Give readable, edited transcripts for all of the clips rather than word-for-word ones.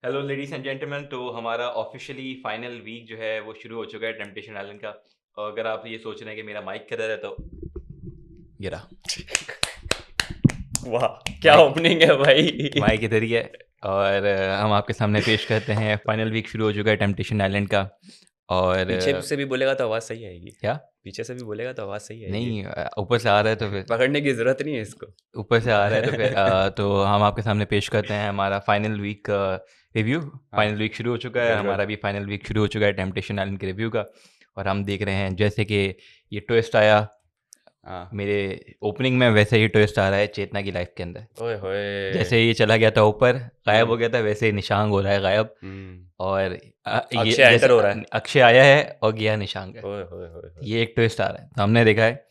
Hello ladies and gentleman. तो हमारा officially final week जो है वो शुरू हो चुका है टेम्पटेशन आइलैंड का। और अगर आप ये सोच रहे हैं कि मेरा माइक किधर है तो ये रहा। वाह, क्या माइक ओपनिंग है भाई। माइक इधर ही है। और हम आपके सामने पेश करते हैं फाइनल वीक शुरू हो चुका है टेम्पटेशन आइलैंड का। और पीछे से भी बोलेगा तो आवाज सही आएगी। क्या पीछे से भी बोलेगा तो आवाज सही आएगी। नहीं, ऊपर से आ रहा है तो फिर पकड़ने की जरूरत नहीं है इसको। ऊपर से आ रहा है तो फिर तो हम आपके सामने पेश करते हैं हमारा फाइनल वीक रिव्यू। हाँ, फाइनल वीक शुरू हो चुका है, बिल्कुल। हमारा भी फाइनल वीक शुरू हो चुका है टेम्पटेशन आइलैंड के रिव्यू का। और हम देख रहे हैं जैसे कि ये ट्विस्ट आया हाँ, मेरे ओपनिंग में, वैसे ही ट्विस्ट आ रहा है चेतना की लाइफ के अंदर। ओए होए। जैसे ये चला गया था ऊपर, गायब हो हम्म, गया था, वैसे ही निशांग हो रहा है गायब। हम्म। और ये अक्षय जैसे एंटर हो रहा है। अक्षय आया है और गया निशांग है। ओए होए होए होए। ये एक ट्विस्ट आ रहा है, तो हमने देखा है।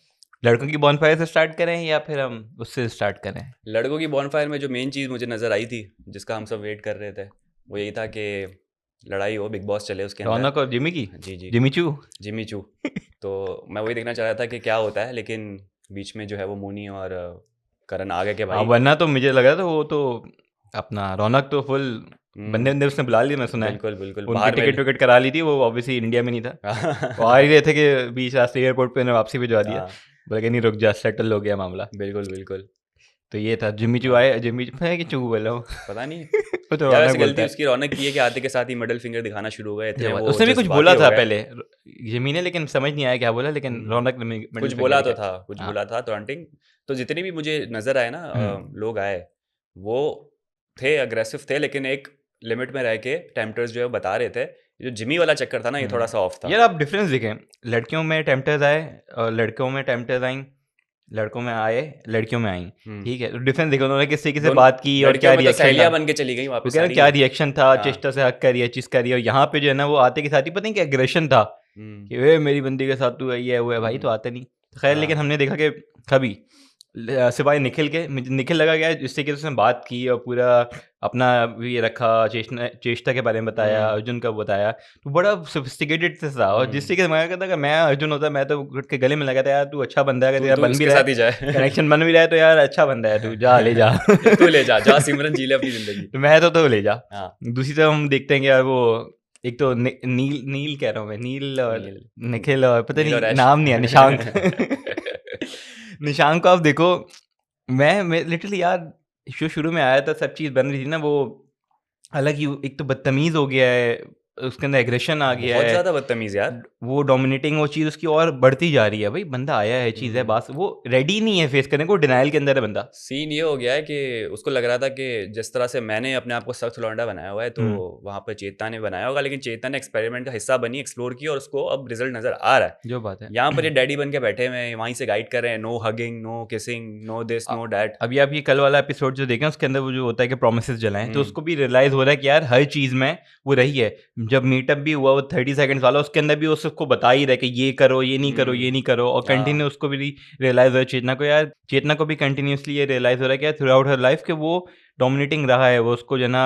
लड़कों की बॉनफायर से स्टार्ट करें या फिर हम उससे स्टार्ट करें? लड़कों की बॉनफायर में जो मेन चीज मुझे नजर आई थी, जिसका हम सब वेट कर रहे थे, वो यही था कि लड़ाई हो, बिग बॉस चले उसके अंदर। रौनक और जिमी की। जी जी। Jimmy Choo. Jimmy Choo. तो मैं वही देखना चाह रहा था कि क्या होता है, लेकिन बीच में जो है वो मोनी और करण आ गए के हाँ, भाई। वरना तो मुझे लगा था वो तो अपना रौनक तो फुल बंदे हम्म, बंदे उसने बुला लिए, मैं सुना है। बिल्कुल बिल्कुल उनकी बाहर टिकट में। विकेट करा ली थी, वो ऑब्वियसली इंडिया में नहीं था। वो आ ही रहे थे कि बीच रास्ते एयरपोर्ट पे उन्हें वापसी भिजवा दिया। हाँ, बोला कि नहीं रुक जा, सेटल हो गया मामला। बिल्कुल बिल्कुल। तो ये था जिम्मी चू हाँ, आए, जिम्मी मैं कि चू बोला हूँ। पता नहीं। वो तो या रौनक वैसे बोलता गलती है। उसकी रौनक की है कि आते के साथ ही मिडल फिंगर दिखाना शुरू हो गए, ये इतने बात वो उसने भी कुछ जज्बाती बोला हो था गए। पहले जिम्मी ने, लेकिन समझ नहीं आया क्या बोला, लेकिन हम्म, रौनक ने मिडिल कुछ फिंगर बोला तो दिखाया। था, कुछ हाँ। बोला था टॉन्टिंग। तो जितने भी मुझे नजर आए ना, हम्म। लोग आए, वो थे अग्रेसिव थे, लेकिन एक लिमिट में रह के टेम्पटर्स जो है बता रहे थे। जो जिमी वाला चक्कर था ना, ये थोड़ा सा ऑफ था। यार आप डिफरेंस देखें, लड़कियों में टेम्पटर्स आए और लड़कों में टेम्पटर्स आई। लड़कों में आए, लड़कियों में आई। हम्म। ठीक है, डिफरेंस देखो उन्होंने किस तरीके से दोनों बात की और क्या लड़कियों में तो रिएक्शन था। सहेलियां बन के चली गई वहां पे वो कह रहे हैं सारी। क्या रिएक्शन था, हाँ। चेष्टा से हक कर रही है, चीज कर रही है। और यहाँ पे जो है ना वो आते के साथ ही पता नहीं क्या एग्रेशन था हम्म, कि वे मेरी बंदी के साथ तू ये है वो है, भाई तो हम्म, आते नहीं। खैर, हाँ, लेकिन हमने देखा कि कभी सिवाय निखिल के, मुझे निखिल लगा गया जिस तरीके से उसने बात की और पूरा अपना ये रखा, चेष्टा चेष्टा के बारे में बताया, हम्म, अर्जुन का बताया, तो बड़ा सोफिस्टिकेटेड से था। और जिस हम्म। तरीके से मैं कहता कि मैं अर्जुन होता, मैं तो घुट के गले में लगा था, यार तू अच्छा बंदा है, अगर तू तेरा तू बन भी इसके रहा है, साथ ही जाए। कनेक्शन बन भी रहा है, तो यार अच्छा बंदा है तू, जा ले जा। तू ले जा जा, सिमरन जी ले अपनी जिंदगी। तो मैं तो ले जा। हाँ। दूसरी तरफ हम देखते हैं कि यार वो एक तो नील नील कह रहा हूँ मैं, नील और नील। निखिल और पता नील और नहीं ऐश। नाम नहीं है, निशांक। निशांक को आप देखो, मैं लिटरली यार, शुरू में आया था, सब चीज़ बन रही थी ना, वो अलग ही एक तो बदतमीज़ हो गया है, उसके अंदर एग्रेशन आ गया बहुत है। ज्यादा बदतमीज यार। वो डोमिनेटिंग वो चीज़ उसकी और बढ़ती जा रही है। भाई बंदा आया है, चीज़ है, हम्म। बात वो रेडी नहीं है फेस करने को, डिनाइल के अंदर है बंदा। सीन ये हो गया है कि उसको लग रहा था कि जिस तरह से मैंने अपने आप को सख्त लौंडा बनाया हुआ है, तो हुँ, वहां पर चेतना ने बनाया होगा, लेकिन चेतना ने एक्सपेरिमेंट का हिस्सा बनी, एक्सप्लोर की, और उसको अब रिजल्ट नजर आ रहा है। जो बात है। यहाँ पर ये डैडी बन के बैठे हुए हैं, वहीं से गाइड कर रहे हैं, no hugging, no kissing, no this, uh, no that. अभी आप ये कल वाला एपिसोड जो देखें, उसके अंदर वो जो होता है कि प्रोमिसेस जलाएँ, तो हम्म, उसको भी रियलाइज़ हो रहा है कि यार हर चीज़ में वो रही है। जब मीटअप भी हुआ वो 30 सेकंड्स वाला, उसके अंदर भी वो उसको बता ही रहा है कि ये करो, ये नहीं करो, ये नहीं करो, और हाँ। कंटिन्यू उसको भी रियलाइज़ हो रहा है चेतना को, यार चेतना को भी कंटिन्यूअसली ये रियलाइज़ हो रहा है कि यार थ्रू आउट हर लाइफ़ कि वो डोमिनेटिंग रहा है, वो उसको जो है ना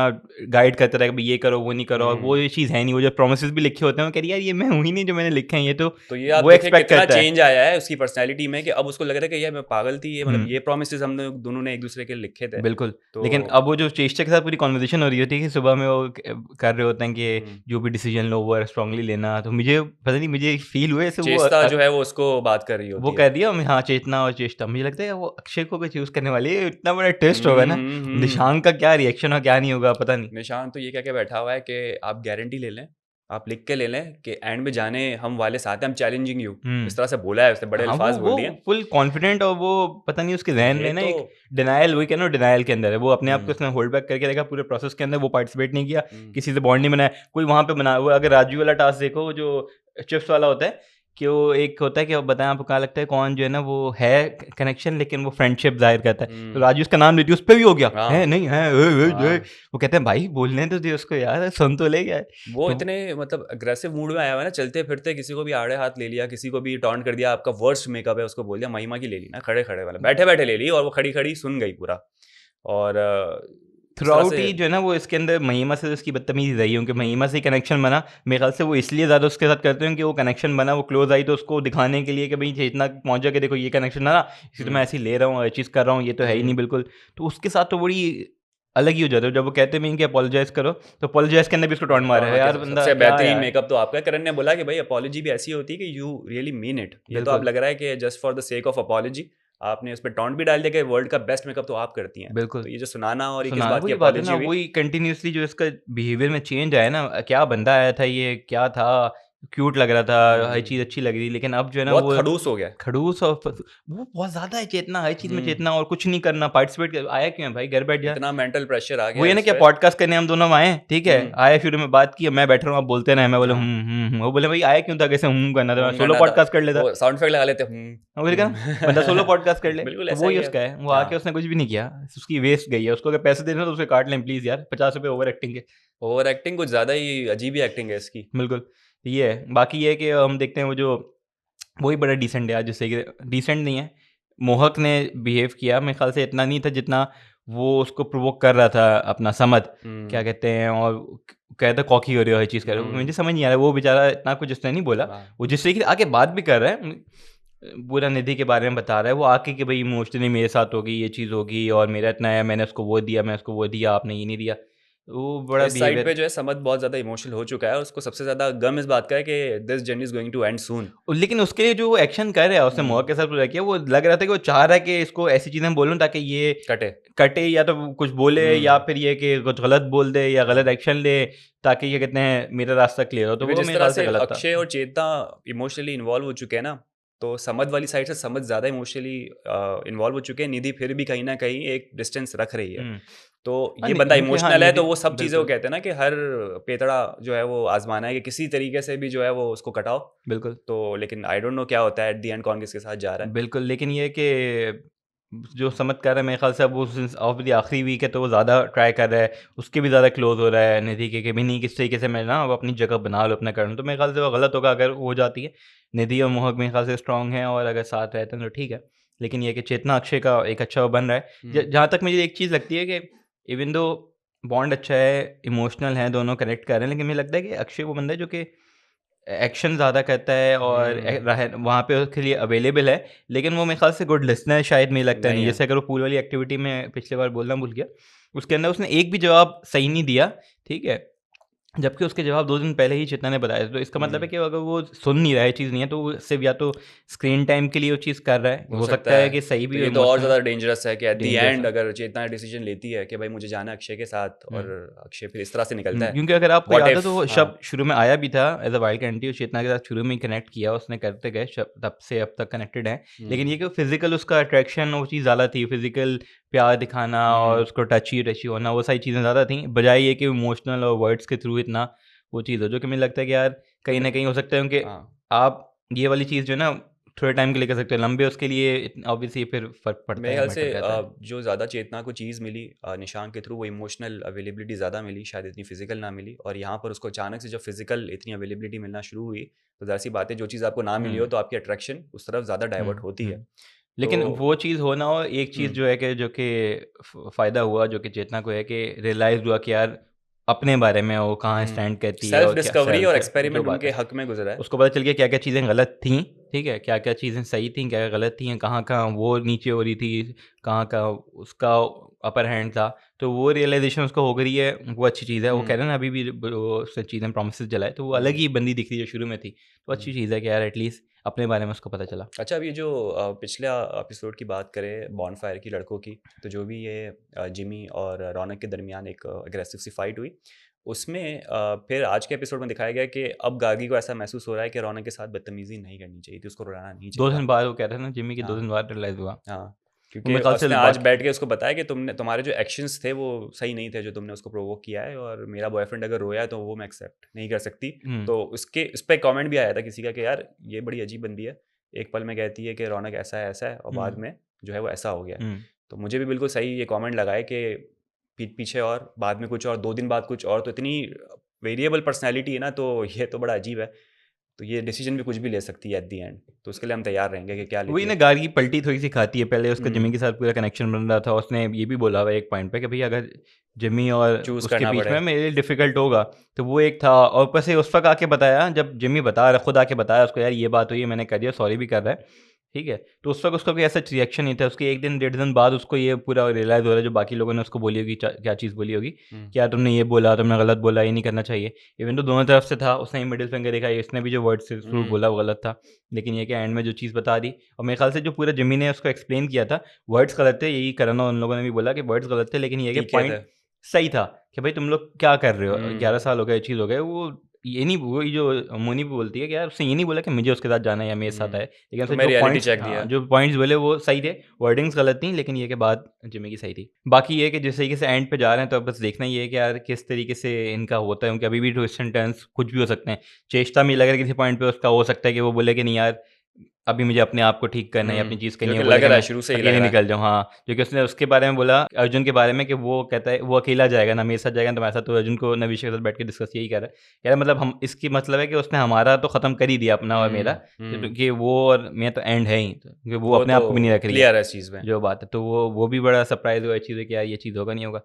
गाइड करता रहा है कि भई ये करो, वो नहीं करो, और वो हम्म। ये चीज़ है नहीं। वो जो प्रोमिसेस भी लिखे होते हैं, वो कह रही है यार ये मैं हूँ ही नहीं जो मैंने लिखे हैं, ये तो तो ये आप वो देखें एक्सपेक्ट कितना करता है। चेंज आया है उसकी पर्सनैलिटी में, कि अब उसको लग रहा है कि यार मैं पागल थी, ये मतलब हुँ। ये प्रोमिस हम लोग दोनों ने एक दूसरे के लिखे थे। बिल्कुल, तो लेकिन अब वो जो चेष्टा के साथ पूरी कन्वर्सेशन हो रही होती है कि सुबह में वो कर रहे होते हैं कि हम्म, जो भी डिसीजन लो वो स्ट्रांगली लेना, तो मुझे पता नहीं, मुझे फ़ील हुआ जैसे वो चेष्टा जो है वो उसको बात कर रही वो होती है। कह दिया हाँ, चेतना और चेष्टा, मुझे लगता है वो अक्षय को भी चूज़ करने वाली है, इतना बड़ा ट्विस्ट होगा ना, हम्म। निशांक का क्या रिएक्शन और क्या नहीं होगा पता नहीं। निशान तो ये कह के बैठा हुआ है कि आप गारंटी ले लें, आप लिख के ले लें कि एंड में जाने हम वाले साथ हैं, हम चैलेंजिंग यू। हुँ। इस तरह से बोला है उसने, बड़े हाँ, अल्फाज बोल दिए हैं। फुल कॉन्फिडेंट, और वो पता नहीं उसके ज़हन ये में ना तो। एक डिनायल, वही कह रहा हूँ डिनायल के अंदर है। वो अपने आप को हम्म, उसने होल्ड बैक करके रखा पूरे प्रोसेस के अंदर, वो पार्टिसिपेट नहीं किया, हम्म, किसी से बॉन्ड नहीं बनाया, कोई वहाँ पे बना। वो अगर राजू वाला टास्क देखो, वो जो चिप्स वाला होता है, कि वो एक होता है कि अब बताएँ आपको क्या लगता है कौन जो है ना वो है कनेक्शन, लेकिन वो फ्रेंडशिप ज़ाहिर करता है। तो हम्म। राजू उसका नाम लेती है, उस पे भी हो गया, है हाँ, नहीं है, हाँ। वो कहते हैं भाई बोलने तो दे उसको यार, सुन तो ले क्या है। वो तो इतने मतलब अग्रेसिव मूड में आया हुआ है ना, चलते फिरते किसी को भी आड़े हाथ ले लिया, किसी को भी टॉन्ट कर दिया, आपका वर्स्ट मेकअप है उसको बोल दिया, महिमा की ले ली ना, खड़े खड़े वाला, बैठे बैठे ले ली, और वो खड़ी खड़ी सुन गई पूरा। और इस थ्रू तरह आउट से। ही जो है ना वो इसके अंदर महिमा से उसकी बदतमीज़ी रही है, क्योंकि महिमा हम्म, से ही कनेक्शन बना। मेरे ख्याल से वो इसलिए ज़्यादा उसके साथ करते हैं कि वो कनेक्शन बना, वो क्लोज आई, तो उसको दिखाने के लिए कि भाई चेतना पहुंचा के देखो ये कनेक्शन ना, इसी तो मैं हम्म, ऐसे ही ले रहा हूँ, चीज़ कर रहा हूँ, ये तो है ही नहीं हम्म, बिल्कुल। तो उसके साथ तो बड़ी अलग ही हो जाते हो। जब वो कहते भी हैं कि अपोलोजाइज करो, तो अपोलोजाइज करने भी उसको टॉन्ट मारे है यार बंदा सबसे क्या बेहतरीन यार। मेकअप तो आपका है। करण ने बोला कि भाई अपॉलॉजी भी ऐसी होती है कि यू रियली मीन इट। ये तो आप बिल्कुल लग रहा है कि just for the sake of apology आपने उस पर टॉन्ट भी डाल दिया कि वर्ल्ड का बेस्ट मेकअप तो आप करती हैं। बिल्कुल तो ये जो सुनाना और ये किस सुना, बात की वही बात है अपॉलॉजी ना, हुई? वही कंटिन्यूअसली जो इसका बिहेवियर में चेंज आया ना, क्या बंदा आया था ये, क्या था, क्यूट लग रहा था, हर चीज़ अच्छी लग रही, लेकिन अब जो है ना बहुत वो खड़ूस हो गया है। खड़ूस और वो बहुत ज़्यादा है चेतना, हर चीज़ में हम्म, चेतना, और कुछ नहीं करना, पार्टिसिपेट आया क्यों है भाई, घर बैठ जा। इतना मेंटल प्रेशर आ वो गया ये है ना इस क्या पे। पॉडकास्ट करने हम दोनों आए, ठीक है, हम्म, आए शुरू में बात की, मैं बैठ रहा हूँ, आप बोलते रहे, मैं बोले हाँ, वो बोले भाई आया क्यों था, कैसे करना था, होम सोलो करना था। पॉडकास्ट कर लेता। वो साउंड इफेक्ट लगा लेते। हाँ, बोले क्या बंदा सोलो पॉडकास्ट कर ले, बिल्कुल तो ऐसा वो ही ही है। उसका है, वो हाँ, आके उसने कुछ भी नहीं किया, उसकी वेस्ट गई है, उसको अगर पैसे देना तो उसे काट लें प्लीज़ यार, 50 रुपये ओवर एक्टिंग के। ओवर एक्टिंग कुछ ज़्यादा ही अजीब ही एक्टिंग है इसकी। बिल्कुल, ये है। बाकी ये है कि हम देखते हैं वो जो वही बड़ा डिसेंट है आज, जैसे कि डिसेंट नहीं है, मोहक ने बिहेव किया मेरे ख्याल से इतना नहीं था जितना वो उसको प्रोवोक कर रहा था अपना समद, क्या हम्म, कहते हैं, और कहता कॉकी हो रही हो, हर चीज़ कर रहे हो, मुझे समझ नहीं आ रहा वो बेचारा इतना कुछ उसने नहीं बोला, हाँ, वो जिससे कि आके बात भी कर रहा है, पूरा निधि के बारे में बता रहा है, वो आके कि भाई इमोशनली मेरे साथ होगी, ये चीज़ होगी, और मेरा इतना है, मैंने उसको वो दिया, मैं उसको वो दिया, आपने ये नहीं दिया, वो बड़ा इस साइड पे बिहेवियर। जो है समद बहुत ज़्यादा इमोशनल हो चुका है और उसको सबसे ज़्यादा गम इस बात का है कि this journey is going to end soon. लेकिन उसके लिए जो वो एक्शन कर रहा है, उसने मोहक के साथ पूरा किया, वो लग रहा था कि वो चाह रहा है कि इसको ऐसी चीज़ें बोलूँ ताकि ये कटे। कटे, या तो कुछ बोले, या हम्म, फिर ये कि कुछ गलत बोल दे या गलत हाँ, एक्शन ले, ताकि ये कहते हैं मेरा रास्ता क्लियर हो, तो क्योंकि वो जिस मेरे तरह ख्याल से से गलत था। अक्षय और चेतना इमोशनली इन्वॉल्व हो चुके हैं ना, तो समद वाली साइड से समद ज़्यादा इमोशनली इन्वॉल्व हो चुके हैं। निधि फिर भी कहीं ना कहीं एक डिस्टेंस रख रही है। हुँ। तो हाँ, ये बंदा क्योंकि हाँ, इमोशनल है, निधि तो वो सब चीज़ें वो बिल्कुल, कहते हैं ना कि हर पेतड़ा जो है वो आजमाना है कि किसी तरीके से भी जो है वो उसको कटाओ। बिल्कुल। तो लेकिन आई डोंट नो क्या होता है एट द एंड, कौन किसके साथ जा रहा है। बिल्कुल, लेकिन ये है कि जो चमत्कार है मेरे ख़्याल से अब उस ऑब्वियसली आखिरी वीक है तो वो ज़्यादा ट्राई कर रहा है, उसके भी ज़्यादा क्लोज़ हो रहा है निधि के, कि भी नहीं किस तरीके से मैं ना अब अपनी जगह बना लूँ अपना कर लूँ, तो मेरे ख़्याल से वो गलत होगा अगर हो जाती है। निधि और मोहक मेरे ख़्याल से स्ट्रॉन्ग हैं और अगर साथ रहते हैं तो ठीक है। लेकिन ये है कि चेतना अक्षय का एक अच्छा वो बन रहा है। हम्म, जहाँ तक मुझे एक चीज़ लगती है कि इवन दो बॉन्ड अच्छा है, इमोशनल है, दोनों कनेक्ट कर रहे हैं, लेकिन मुझे लगता है कि अक्षय वो बंदा है जो कि एक्शन ज़्यादा करता है और हम्म, वहाँ पे उसके लिए अवेलेबल है, लेकिन वो मेरे ख़्याल से गुड लिसनर शायद मुझे लगता नहीं नहीं। है। जैसे अगर वो पूल वाली एक्टिविटी में पिछली बार बोलना भूल गया, उसके अंदर उसने एक भी जवाब सही नहीं दिया, ठीक है? जबकि उसके जवाब 2 दिन पहले ही चेतना ने बताए थे, तो इसका मतलब है हम्म, कि अगर वो सुन नहीं रहा है, चीज़ नहीं है, तो वो सिर्फ़ या तो स्क्रीन टाइम के लिए वो चीज़ कर रहा है, हो हो सकता सकता है है। कि सही तो भी हो ये तो और इमोशनल ज़्यादा डेंजरस है कि एट द डेंजरस एंड है। अगर चेतना डिसीजन लेती है कि भाई मुझे जाना है अक्षय के साथ हुँ। और अक्षय फिर इस तरह से निकलता है। क्योंकि अगर आपको व्हाट याद है इफ? तो वो हाँ, शब्द शुरू में आया भी था एज़ अ वाइल्ड कैंडी, और चेतना के साथ शुरू में ही कनेक्ट किया उसने, करते गए तब से अब तक कनेक्टेड हैं। लेकिन ये कि फिज़िकल उसका अट्रैक्शन वो चीज़ ज़्यादा थी, फिज़िकल प्यार दिखाना और हम्म, उसको टची-टची होना, वो सारी चीज़ें ज़्यादा थी, बजाय ये कि इमोशनल और वर्ड्स के थ्रू इतना वो चीज़ हो, जो कि मुझे लगता है कि यार कहीं न कहीं हो सकता है कि हाँ। आप ये वाली चीज़ जो है ना थोड़े टाइम के लिए कर सकते हो, लंबे उसके लिए ऑब्वियसली फिर फ़र्क पड़ता मेरे है, ख्याल से मैटर करता है। जो ज़्यादा चेतना को चीज़ मिली निशांक के थ्रू, वो इमोशनल अवेलेबिलिटी ज़्यादा मिली, शायद इतनी फिजिकल ना मिली। और यहाँ पर उसको अचानक से जब फिजिकल इतनी अवेलेबिलिटी मिलना शुरू हुई, तो ज़ाहिर सी बात है जो चीज़ आपको ना मिली हुँ, हो तो आपकी अट्रैक्शन उस तरफ ज़्यादा हुँ, डाइवर्ट होती है। हुँ। तो लेकिन वो चीज़ हो ना हो, एक चीज़ हम्म, जो है कि जो कि फ़ायदा हुआ, जो कि चेतना को है कि रियलाइज़ हुआ कि यार अपने बारे में वो कहाँ स्टैंड करती है सेल्फ और क्या डिस्कवरी और सेल्फ है, जो एक्सपेरिमेंट बात उनके है। हक में गुजरा है। उसको पता चल गया क्या-क्या चीज़ें गलत थीं, ठीक है? क्या-क्या चीज़ें सही थीं, क्या-क्या गलत थीं, कहाँ-कहाँ वो नीचे हो रही थी, कहाँ-कहाँ उसका अपर हैंड था। तो वो रियलाइज़ेशन उसको हो गई है, वो अच्छी चीज़ है। वो कह हम्म, रहे हैं ना अभी भी वो उससे चीज़ें प्रोमिसेस जलाए, तो वो अलग हम्म, ही बंदी दिख रही है शुरू में थी। तो हम्म। अच्छी चीज़ है कि यार एटलीस्ट अपने बारे में उसको पता चला। अच्छा, अब ये जो पिछले एपिसोड की बात करें बॉनफायर की लड़कों की, तो जो भी ये जिमी और रौनक के दरमियान एक अग्रेसिव सी फाइट हुई, उसमें फिर आज के एपिसोड में दिखाया गया कि अब गागी को ऐसा महसूस हो रहा है कि रौनक के साथ बदतमीजी नहीं करनी चाहिए थी, उसको रुलाना नहीं 2 चाहिए था। दिन बाद वो कह रहे थे ना जिम्मी, के 2 हाँ, दिन बाद रियलाइज़ हुआ। हाँ, तो क्योंकि मेरे ख़्याल उसने से आज बात बैठ के उसको बताया कि तुम्हारे जो एक्शंस थे वो सही नहीं थे, जो तुमने उसको प्रोवोक किया है, और मेरा बॉयफ्रेंड अगर रोया है तो वो मैं एक्सेप्ट नहीं कर सकती। हुँ, तो उसके इस पे कमेंट भी आया था किसी का कि यार ये बड़ी अजीब बंदी है, एक पल में कहती है कि रौनक ऐसा है और हुँ, बाद में जो है वो ऐसा हो गया है। हुँ। तो मुझे भी बिल्कुल सही ये कमेंट लगा है कि पीछे और बाद में कुछ और, 2 दिन बाद कुछ और, तो इतनी वेरिएबल पर्सनैलिटी है ना, तो ये तो बड़ा अजीब है। तो ये डिसीजन भी कुछ भी ले सकती है एट द एंड, तो उसके लिए हम तैयार रहेंगे कि क्या वही लेती ना, है। गार की पलटी थोड़ी-सी खाती है। पहले उसका हुँ, जिम्मी के साथ पूरा कनेक्शन बन रहा था। उसने ये भी बोला हुआ है एक पॉइंट पे कि भई अगर जिम्मी और चूज़ उसके करना बीच पड़े। में मेरे लिए डिफ़िकल्ट होगा, तो वो एक था। और ऊपर से उस वक़्त आके बताया, जब जिम्मी बता रहा, खुद आके बताया उसको, यार ये बात हुई है, मैंने कर दिया, सॉरी भी कर रहा है, ठीक है? तो उस वक़्त उसका कोई ऐसा रिएक्शन नहीं था। उसके 1 दिन, 1.5 दिन बाद उसको ये पूरा रियलाइज़ हो रहा है, जो बाकी लोगों ने उसको बोली होगी, क्या चीज़ बोली होगी हुँ, कि यार तुमने ये बोला, तुमने गलत बोला, ये नहीं करना चाहिए। इवन तो दोनों तरफ से था, उसने ही मिडल फिंगर दिखाई, इसने भी जो वर्ड से थ्रू हुँ, बोला वो गलत था। लेकिन ये कि एंड में जो चीज़ बता दी, और मेरे ख़्याल से जो पूरा जिम्मी ने उसको एक्सप्लेन किया था, वर्ड्स गलत थे, यही करण और उन लोगों ने भी बोला कि वर्ड्स गलत थे, लेकिन ये है कि ठीक है पॉइंट थे। सही था कि भाई तुम लोग क्या कर रहे हो? 11 हुँ, साल हो गए, ये चीज़ हो गए, वो ये नहीं, वही जो मोनी भी बोलती है कि यार उसने ये नहीं बोला कि मुझे उसके साथ जाना है या मेरे साथ आए। हुँ। लेकिन उसने तुम्हें जो रियलिटी पॉइंट्स, चेक हाँ, दिया। जो पॉइंट्स बोले वो सही थे, वर्डिंग्स गलत थी, लेकिन ये के बाद जिम्मी की सही थी। बाकी ये है कि जिस तरीके से एंड पे जा रहे हैं, तो अब बस देखना ये है कि यार किस तरीके से इनका होता है, क्योंकि अभी भी ट्विस्ट एंड टर्न्स कुछ भी हो सकते हैं। चेष्टा में लग रहा है किसी पॉइंट पे उसका हो सकता है कि वो बोले कि नहीं यार, अभी मुझे अपने आप को ठीक करना है या अपनी हुँ, चीज़ जो करनी है, कि वो बोला लग कि रहा है, मैं शुरू से ही लग अकेले रहा है। निकल जाऊँ, हाँ, क्योंकि उसने उसके बारे में बोला अर्जुन के बारे में कि वो कहता है वो अकेला जाएगा ना मेरे साथ जाएगा ना तुम्हारे साथ, तो अर्जुन को नविश के साथ बैठ के डिस्कस यही कर रहा है। कह रहा है मतलब हम इसकी मतलब है कि उसने हमारा तो ख़त्म कर ही दिया अपना और मेरा, हुँ, हुँ। कि वो और मैं तो एंड है ही, तो क्योंकि वो वो अपने तो आप को भी नहीं रख रही है, क्लियर है इस चीज़ में। जो बात है। तो वो भी बड़ा सरप्राइज़ हुआ इस चीज़ है कि यार ये चीज़ होगा नहीं होगा।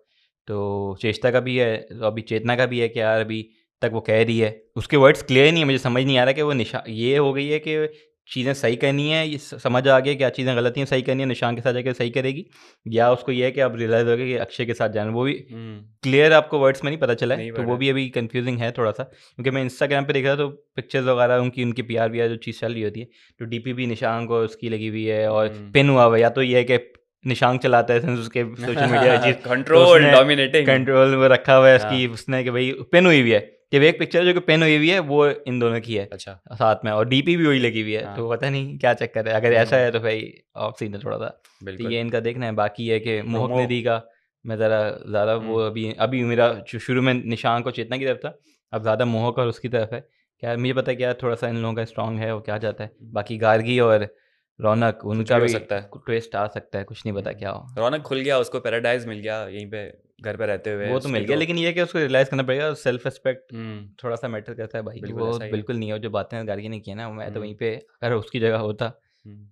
तो चेष्टा का भी है, तो अभी चेतना का भी है कि यार अभी तक वो कह रही है। उसके वर्ड्स क्लियर नहीं है, मुझे समझ नहीं आ रहा कि वो ये हो गई है कि चीज़ें सही करनी है, ये समझ आ गया क्या चीज़ें गलत हैं, सही करनी है, निशान के साथ जाके सही करेगी, या उसको ये है कि अब रियलाइज़ हो गया कि अक्षय के साथ जाना है। वो भी हुँ, क्लियर आपको वर्ड्स में नहीं पता चला है, नहीं तो वो पढ़ा। भी अभी कन्फ्यूज़िंग है थोड़ा-सा। क्योंकि मैं इंस्टाग्राम पे देख रहा था, तो पिक्चर्स वगैरह उनकी पीआर-वीआर जो चीज़ चल रही होती है, तो डीपी भी निशांक और उसकी लगी हुई है, और हुँ। पिन हुआ हुआ है, या तो ये है कि निशांक चलाता है सिंस उसके सोशल मीडिया चीज़, तो कंट्रोल, उसने डोमिनेटिंग। कंट्रोल में रखा हुआ है हाँ, उसकी, उसने कि भई पिन हुई हुई है, कि वो एक पिक्चर है जो कि पिन हुई हुई है, वो इन दोनों की है अच्छा, साथ में, और डीपी भी वही लगी हुई है, हाँ। तो पता नहीं क्या चक्कर है। अगर ऐसा हुँ, है तो भई ऑफ सीन है थोड़ा-सा। तो बिल्कुल। ये इनका देखना है। बाकी ये है कि मोहक प्रोमो नदी का मैं ज़रा ज़्यादा वो हुँ, अभी अभी मेरा शुरू में निशांक और चेतना की तरफ था, अब ज़्यादा मोहक और उसकी तरफ है। क्या मुझे पता है क्या थोड़ा-सा इन लोगों का स्ट्रॉन्ग है, वो क्या जाता है। हुँ। बाकी गार्गी और रौनक कुछ उनका भी हो भी सकता है। ट्विस्ट आ सकता है, कुछ नहीं पता हुँ। क्या हो। रौनक खुल गया, उसको पैराडाइज़ मिल गया यहीं पे घर पे रहते हुए, वो तो उसकी मिल गया, तो लेकिन ये है कि उसको रियलाइज़ करना पड़ेगा, सेल्फ रिस्पेक्ट हुँ, थोड़ा-सा मैटर करता है भाई, बिल्कुल वो ऐसा ही है। बिल्कुल नहीं है। और जो बातें गार्गी ने की है ना, मैं तो हुँ, वहीं पे अगर उसकी जगह होता हुँ।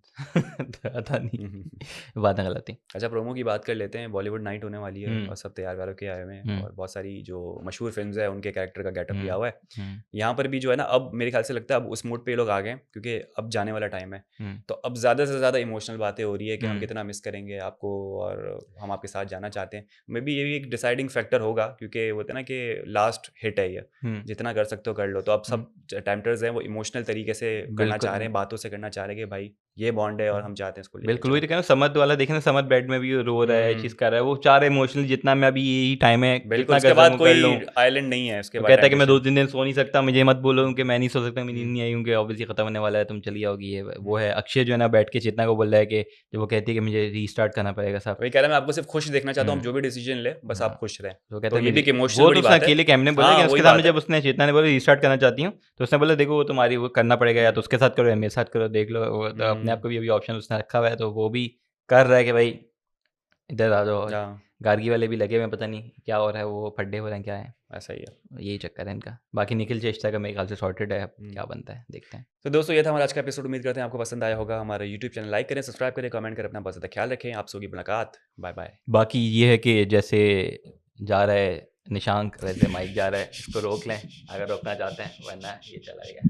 तो पता नहीं, हुँ, हुँ, हुँ। बातें गलत थी। अच्छा, प्रोमो की बात कर लेते हैं। बॉलीवुड नाइट होने वाली है हुँ, और सब तैयार-वैयार होके आए हुए हैं हुँ, और बहुत सारी जो मशहूर फ़िल्म्स हैं, उनके कैरेक्टर का गेटअप लिया हुँ, हुआ है। हुँ, यहाँ पर भी जो है ना, अब मेरे ख़्याल से लगता है अब उस मोड पे ये लोग आ गए हैं क्योंकि अब जाने वाला टाइम है। हुँ, तो अब ज़्यादा से ज़्यादा इमोशनल बातें हो रही है कि हम हुँ, कितना मिस करेंगे आपको और हम आपके साथ जाना चाहते हैं। मेबी ये भी एक डिसाइडिंग फैक्टर होगा क्योंकि वो होता है ना कि लास्ट हिट है ये, हुँ, जितना कर सकते हो कर लो। तो अब हुँ, सब अटेम्प्टर्स हैं वो इमोशनल तरीके से करना चाह बिल्कुल। रहे हैं, बातों से करना चाह रहे हैं कि भाई ये बॉन्ड है और हुँ। हम चाहते हैं इसको लेके बिल्कुल, वही चलो। तो कह रहा हूँ, समद वाला देखे ना, समद बेड में भी रो रहा है, ये हुँ। चीज़ कर रहा है, वो चाह रहा है इमोशनली जितना मैं अभी यही टाइम है, बिल्कुल, जितना उसके कर बाद सकूँ कर कोई लूँ। आइलैंड नहीं है, उसके तो बाद कहता है कि मैं ट्रांज़िशन। 2-3 दिन सो नहीं सकता, मुझे मत बोलो कि मैं नहीं सो सकता, मेरी नींद हुँ, नहीं आई, क्योंकि ऑब्वियसली खत्म होने वाला है, तुम चली जाओगी, ये वो हुँ। है। अक्षय जो है ना बैठ के चेतना को बोल रहा है कि जब वो कहती है कि मुझे रीस्टार्ट करना पड़ेगा सब। वही कह रहा है मैं आपको सिर्फ़ खुश देखना चाहता हूँ, हुँ, आप जो भी डिसीज़न लें, बस आप हाँ। खुश रहें। तो वो कहता तो है ये भी मेरी, एक इमोशनल वो तो बड़ी उसने बात है। अकेले कैमरे में बोला, हाँ, लेकिन वही उसके सामने बात है। जब उसने चेतना ने बोला रीस्टार्ट करना चाहती हूँ, तो उसने बोला देखो वो तुम्हारी वो करना पड़ेगा, या तो हुँ, उसके साथ करो या मेरे साथ करो, देख लो। वो तो अपने आप हुँ, को भी अभी ऑप्शन उसने रखा हुआ है, तो वो भी कर रहा है कि भाई इधर आ जाओ। और हाँ, गार्गी वाले भी लगे हुए हैं, पता नहीं क्या हो रहा है, वो फड्डे हो रहे हैं, क्या है? ऐसा ही है। यही चक्कर है इनका। बाकी निखिल चेष्टा का मेरे ख्याल से सॉर्टेड है, अब हुँ। क्या बनता है, देखते हैं। तो दोस्तों ये था हमारा आज का एपिसोड, उम्मीद करते हैं आपको पसंद आया होगा। हमारा यूट्यूब चैनल लाइक करें, सब्सक्राइब करें, कमेंट करें, अपना बहुत ज़्यादा ख्याल रखें। आपसे होगी मुलाकात। बाय-बाय। बाकी ये है कि जैसे जा रहा है निशांक, वैसे माइक जा रहा है, इसको रोक लें अगर रोकना चाहते हैं, वरना ये चला गया।